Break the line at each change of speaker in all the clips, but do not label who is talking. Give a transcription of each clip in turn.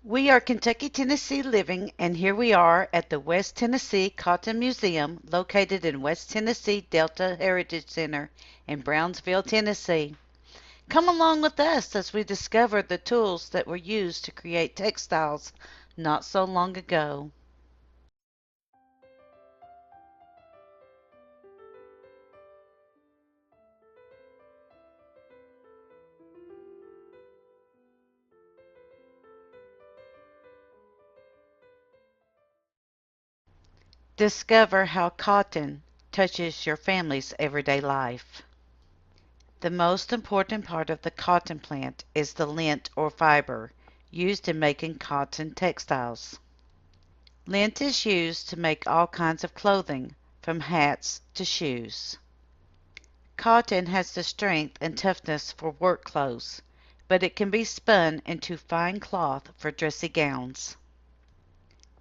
We are Kentucky, Tennessee living, and here we are at the West Tennessee Cotton Museum, located in West Tennessee Delta Heritage Center in Brownsville, Tennessee. Come along with us as we discover the tools that were used to create textiles not so long ago. Discover how cotton touches your family's everyday life. The most important part of the cotton plant is the lint or fiber used in making cotton textiles. Lint is used to make all kinds of clothing, from hats to shoes. Cotton has the strength and toughness for work clothes, but it can be spun into fine cloth for dressy gowns.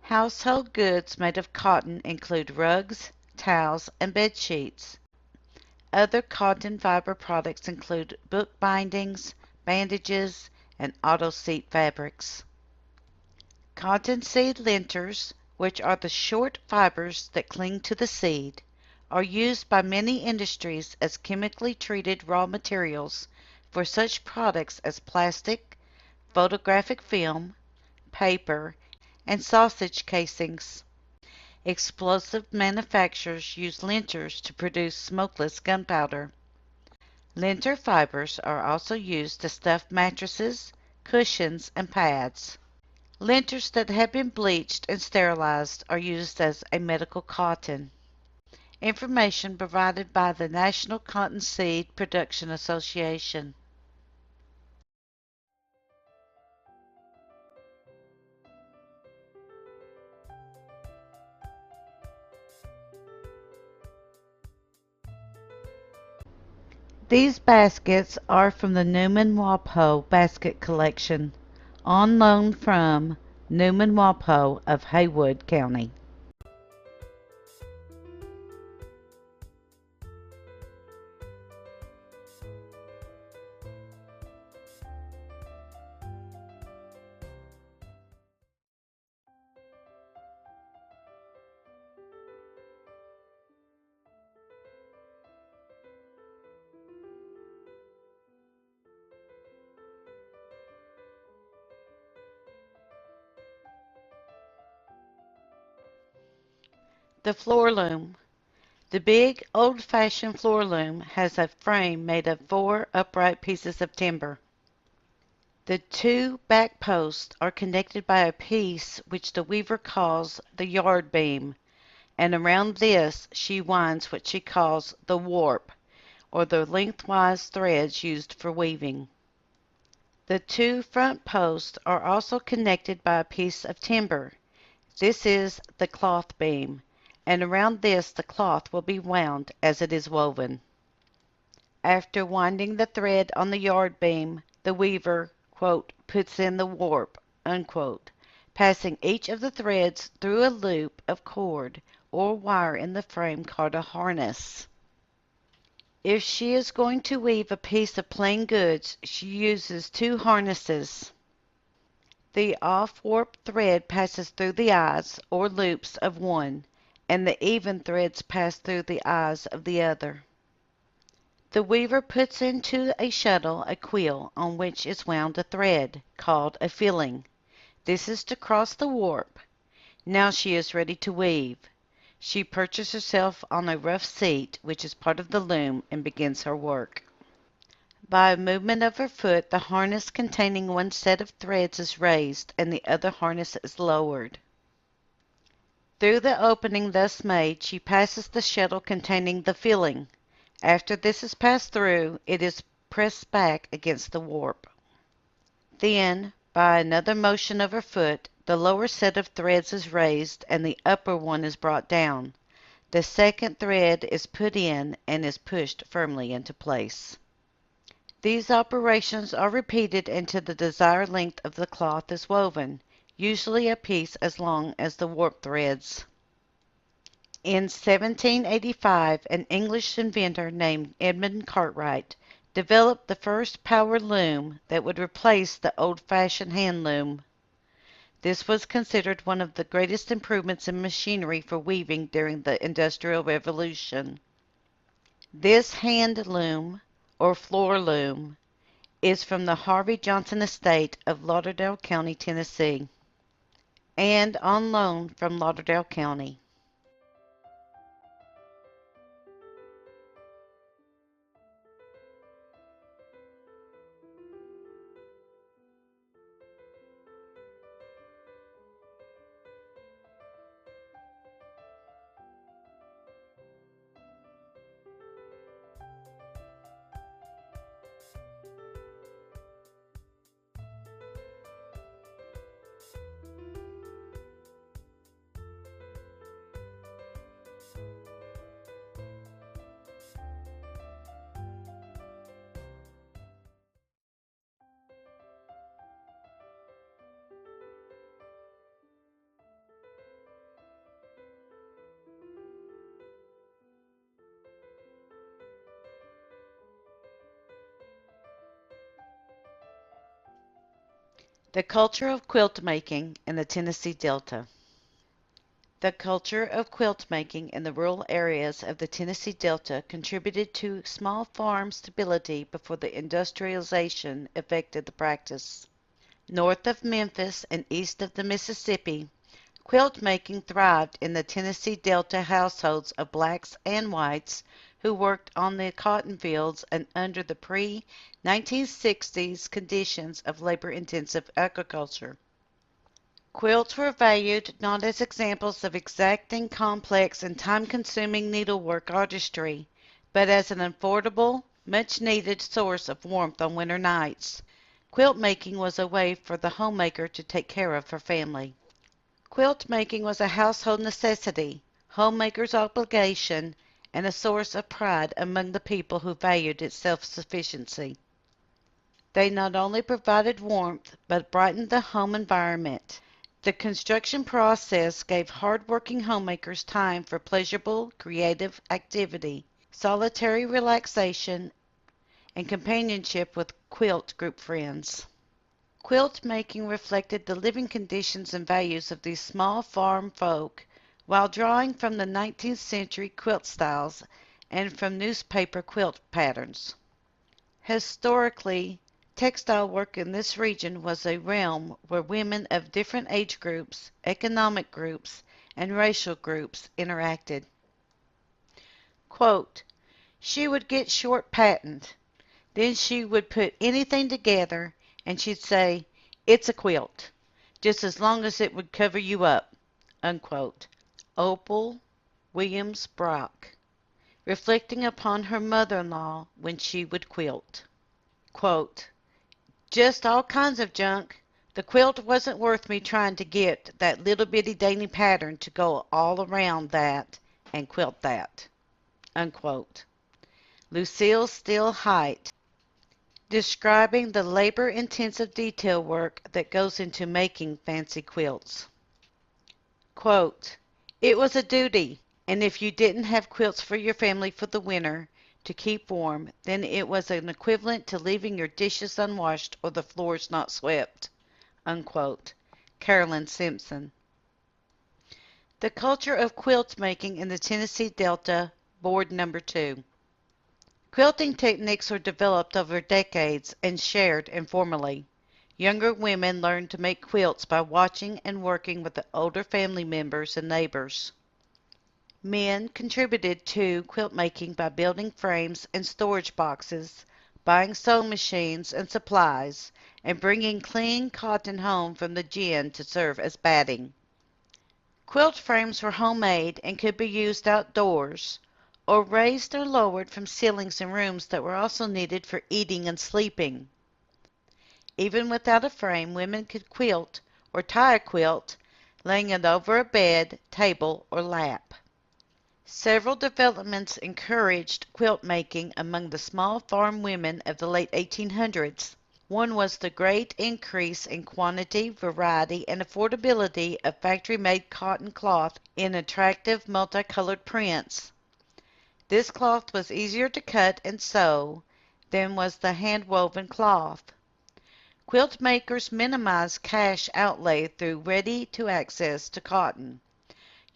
Household goods made of cotton include rugs, towels, and bed sheets. Other cotton fiber products include book bindings, bandages, and auto seat fabrics. Cottonseed linters, which are the short fibers that cling to the seed, are used by many industries as chemically treated raw materials for such products as plastic, photographic film, paper, and sausage casings. Explosive manufacturers use linters to produce smokeless gunpowder. Linter fibers are also used to stuff mattresses, cushions, and pads. Linters that have been bleached and sterilized are used as a medical cotton. Information provided by the National Cottonseed Production Association. These baskets are from the Newman-Walpole Basket Collection, on loan from Newman-Walpole of Haywood County. The floor loom. The big, old-fashioned floor loom has a frame made of 4 upright pieces of timber. The two back posts are connected by a piece which the weaver calls the yard beam, and around this she winds what she calls the warp, or the lengthwise threads used for weaving. The two front posts are also connected by a piece of timber. This is the cloth beam, and around this the cloth will be wound as it is woven. After winding the thread on the yard beam, the weaver, quote, puts in the warp, unquote, passing each of the threads through a loop of cord or wire in the frame called a harness. If she is going to weave a piece of plain goods, she uses 2 harnesses. The off-warp thread passes through the eyes, or loops, of one, and the even threads pass through the eyes of the other. The weaver puts into a shuttle a quill on which is wound a thread, called a filling. This is to cross the warp. Now she is ready to weave. She perches herself on a rough seat, which is part of the loom, and begins her work. By a movement of her foot, the harness containing one set of threads is raised, and the other harness is lowered. Through the opening thus made, she passes the shuttle containing the filling. After this is passed through, it is pressed back against the warp. Then, by another motion of her foot, the lower set of threads is raised and the upper one is brought down. The second thread is put in and is pushed firmly into place. These operations are repeated until the desired length of the cloth is woven, usually a piece as long as the warp threads. In 1785, an English inventor named Edmund Cartwright developed the first power loom that would replace the old-fashioned hand loom. This was considered one of the greatest improvements in machinery for weaving during the Industrial Revolution. This hand loom, or floor loom, is from the Harvey Johnson estate of Lauderdale County, Tennessee, and on loan from Lauderdale County. The culture of quilt making in the Tennessee Delta. The culture of quilt making in the rural areas of the Tennessee Delta contributed to small farm stability before the industrialization affected the practice. North of Memphis and east of the Mississippi, quilt making thrived in the Tennessee Delta households of blacks and whites who worked on the cotton fields and under the pre-1960s conditions of labor-intensive agriculture. Quilts were valued not as examples of exacting, complex, and time-consuming needlework artistry, but as an affordable, much-needed source of warmth on winter nights. Quilt making was a way for the homemaker to take care of her family. Quilt making was a household necessity, homemaker's obligation, and a source of pride among the people who valued its self-sufficiency. They not only provided warmth, but brightened the home environment. The construction process gave hard-working homemakers time for pleasurable, creative activity, solitary relaxation, and companionship with quilt group friends. Quilt making reflected the living conditions and values of these small farm folk, while drawing from the 19th century quilt styles and from newspaper quilt patterns. Historically, textile work in this region was a realm where women of different age groups, economic groups, and racial groups interacted. Quote, she would get short patent. Then she would put anything together and she'd say, it's a quilt, just as long as it would cover you up. Unquote. Opal Williams Brock, reflecting upon her mother-in-law when she would quilt. Quote, just all kinds of junk. The quilt wasn't worth me trying to get that little bitty dainty pattern to go all around that and quilt that. Unquote. Lucille Steele Height, describing the labor-intensive detail work that goes into making fancy quilts. Quote, it was a duty, and if you didn't have quilts for your family for the winter to keep warm, then it was an equivalent to leaving your dishes unwashed or the floors not swept. Unquote. Carolyn Simpson. The culture of quilt making in the Tennessee Delta, Board Number 2. Quilting techniques were developed over decades and shared informally. Younger women learned to make quilts by watching and working with the older family members and neighbors. Men contributed to quilt making by building frames and storage boxes, buying sewing machines and supplies, and bringing clean cotton home from the gin to serve as batting. Quilt frames were homemade and could be used outdoors, or raised or lowered from ceilings in rooms that were also needed for eating and sleeping. Even without a frame, women could quilt or tie a quilt, laying it over a bed, table, or lap. Several developments encouraged quilt making among the small farm women of the late 1800s. One was the great increase in quantity, variety, and affordability of factory-made cotton cloth in attractive multicolored prints. This cloth was easier to cut and sew than was the hand-woven cloth. Quilt makers minimize cash outlay through ready-to-access to cotton,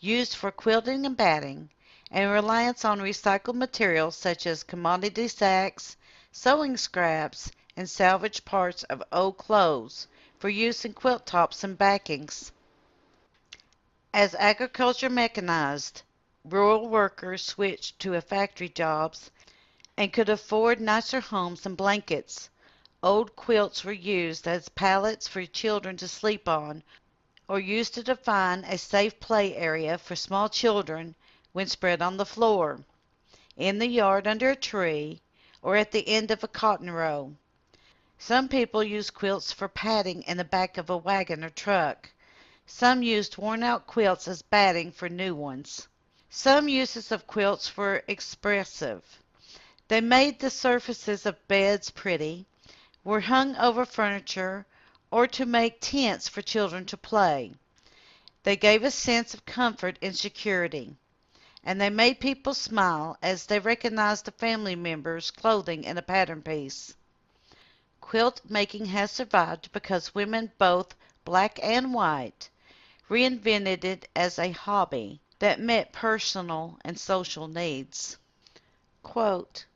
used for quilting and batting, and reliance on recycled materials such as commodity sacks, sewing scraps, and salvaged parts of old clothes for use in quilt tops and backings. As agriculture mechanized, rural workers switched to factory jobs and could afford nicer homes and blankets. Old quilts were used as pallets for children to sleep on, or used to define a safe play area for small children when spread on the floor, in the yard under a tree, or at the end of a cotton row. Some people used quilts for padding in the back of a wagon or truck. Some used worn-out quilts as batting for new ones. Some uses of quilts were expressive. They made the surfaces of beds pretty, were hung over furniture, or to make tents for children to play. They gave a sense of comfort and security, and they made people smile as they recognized a family member's clothing in a pattern piece. Quilt making has survived because women, both black and white, reinvented it as a hobby that met personal and social needs. Quote,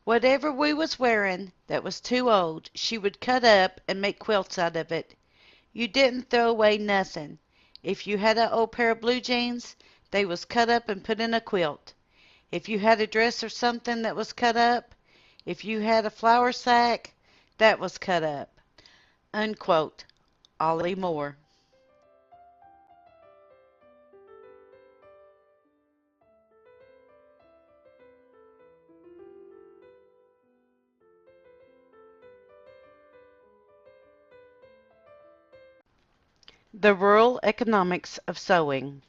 "Whatever we was wearin' that was too old, she would cut up and make quilts out of it. You didn't throw away nothin'. If you had a old pair of blue jeans, they was cut up and put in a quilt. If you had a dress or something that was cut up, if you had a flour sack, that was cut up." Unquote. Ollie Moore. The Rural Economics of Sewing.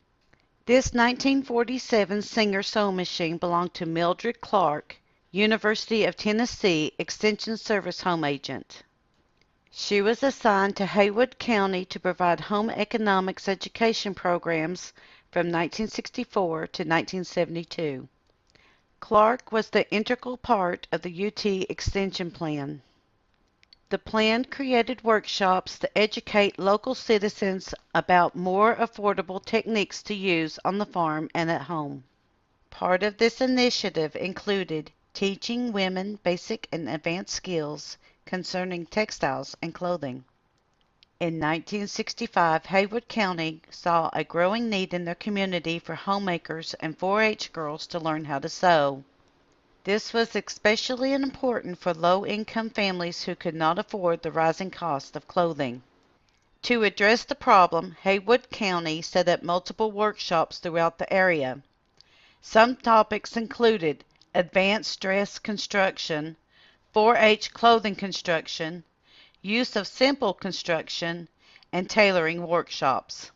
This 1947 Singer sewing machine belonged to Mildred Clark, University of Tennessee Extension Service home agent. She was assigned to Haywood County to provide home economics education programs from 1964 to 1972. Clark was the integral part of the UT Extension Plan. The plan created workshops to educate local citizens about more affordable techniques to use on the farm and at home. Part of this initiative included teaching women basic and advanced skills concerning textiles and clothing. In 1965, Haywood County saw a growing need in their community for homemakers and 4-H girls to learn how to sew. This was especially important for low-income families who could not afford the rising cost of clothing. To address the problem, Haywood County set up multiple workshops throughout the area. Some topics included advanced dress construction, 4-H clothing construction, use of simple construction, and tailoring workshops.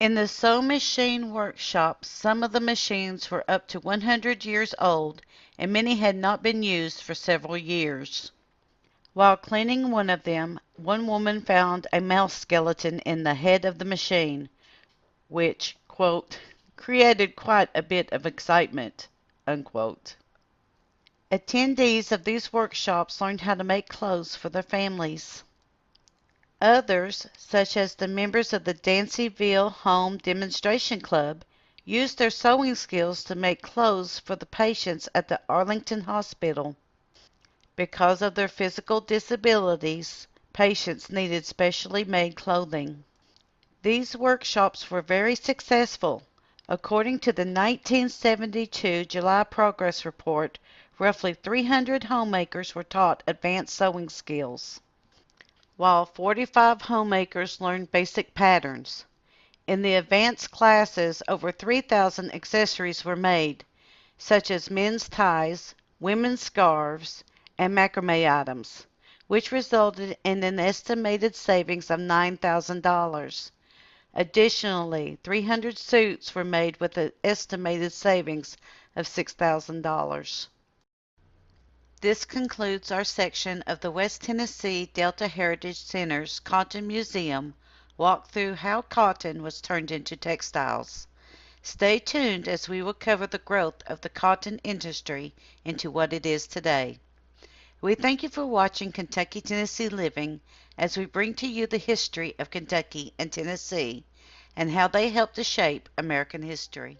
In the sewing machine workshops, some of the machines were up to 100 years old, and many had not been used for several years. While cleaning one of them, one woman found a mouse skeleton in the head of the machine, which, quote, "created quite a bit of excitement," unquote. Attendees of these workshops learned how to make clothes for their families. Others, such as the members of the Dancyville Home Demonstration Club, used their sewing skills to make clothes for the patients at the Arlington Hospital. Because of their physical disabilities, patients needed specially made clothing. These workshops were very successful. According to the 1972 July Progress Report, roughly 300 homemakers were taught advanced sewing skills, while 45 homemakers learned basic patterns. In the advanced classes, over 3,000 accessories were made, such as men's ties, women's scarves, and macrame items, which resulted in an estimated savings of $9,000. Additionally, 300 suits were made with an estimated savings of $6,000. This concludes our section of the West Tennessee Delta Heritage Center's Cotton Museum walk through how cotton was turned into textiles. Stay tuned as we will cover the growth of the cotton industry into what it is today. We thank you for watching Kentucky Tennessee Living as we bring to you the history of Kentucky and Tennessee and how they helped to shape American history.